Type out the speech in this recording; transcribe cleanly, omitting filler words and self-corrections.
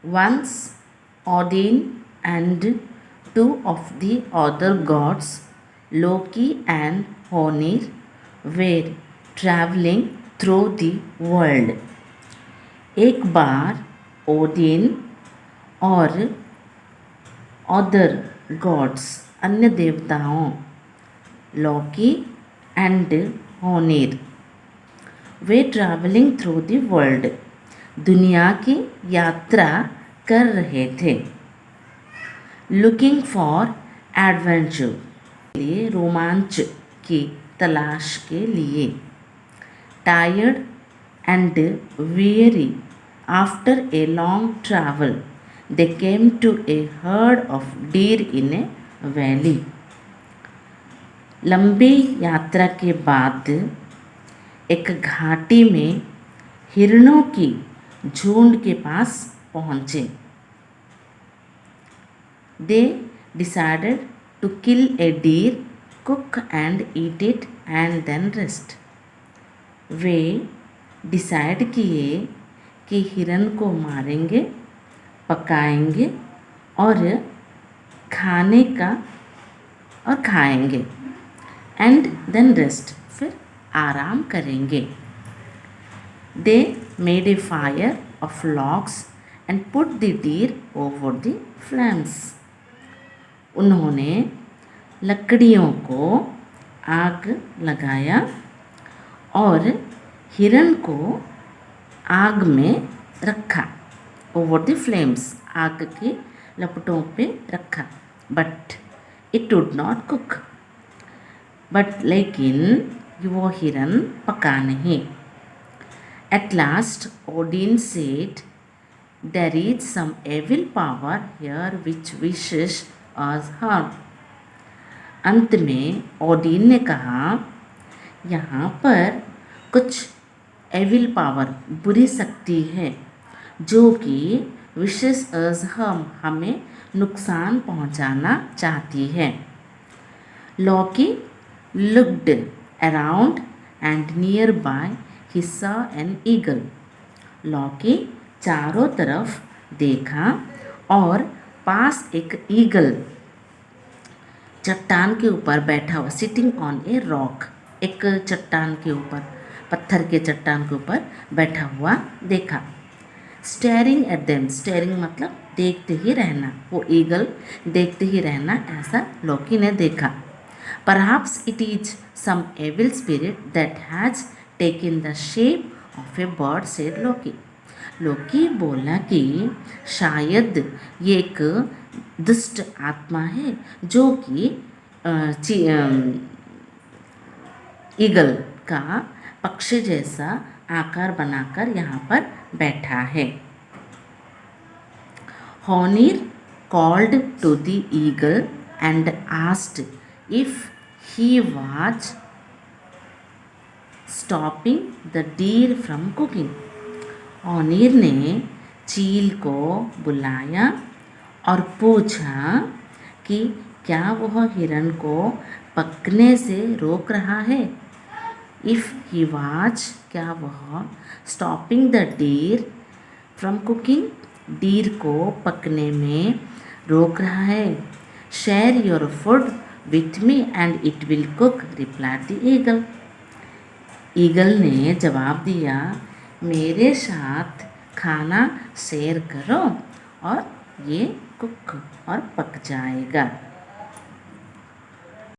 Once Odin and two of the other gods, Loki and Honir, were traveling through the world. एक बार Odin और other gods अन्य देवताओं Loki and Honir वे travelling through the world दुनिया की यात्रा कर रहे थे. लुकिंग फॉर एडवेंचर लिए रोमांच की तलाश के लिए. Tired and weary after a long travel they came to a herd of deer in a valley. लंबी यात्रा के बाद एक घाटी में हिरणों की झुंड के पास पहुँचे. They decided to kill a deer, cook and eat it and then rest. Way decide किए कि हिरन को मारेंगे, पकाएंगे और खाएंगे एंड देन रेस्ट, फिर आराम करेंगे. They made a fire of logs and put the deer over the flames. उन्होंने लकड़ियों को आग लगाया और हिरन को आग में रखा. ओवर द फ्लेम्स, आग के लपटों पे रखा. But it would not cook. But लेकिन वो हिरन पका नहीं. At last Odin said, there is some evil power here which wishes us harm. अंत में ओडिन ने कहा, यहाँ पर कुछ एविल पावर, बुरी शक्ति है जो कि विशेष अस हम, हमें नुकसान पहुंचाना चाहती है. Loki looked around and near by he saw an eagle. Loki चारों तरफ देखा और पास एक ईगल चट्टान के ऊपर बैठा हुआ, सिटिंग ऑन ए रॉक, एक चट्टान के ऊपर, पत्थर के चट्टान के ऊपर बैठा हुआ देखा. स्टेयरिंग एट देम, स्टेयरिंग मतलब देखते ही रहना, वो ईगल देखते ही रहना, ऐसा लॉकी ने देखा. Perhaps it is some evil spirit that has taken the shape of a bird, said Loki. Loki बोला कि शायद ये एक दुष्ट आत्मा है जो कि ईगल का पक्षी जैसा आकार बनाकर यहाँ पर बैठा है. Honir called to the eagle and asked if he was stopping the deer from cooking. Honir ने चील को बुलाया और पूछा कि क्या वह हिरन को पकने से रोक रहा है. इफ़ ही वाज, क्या वह stopping the deer from cooking, deer को पकने में रोक रहा है. Share your food with me and it will cook, replied the eagle. Eagle ने जवाब दिया, मेरे साथ खाना शेयर करो और ये कुक और पक जाएगा.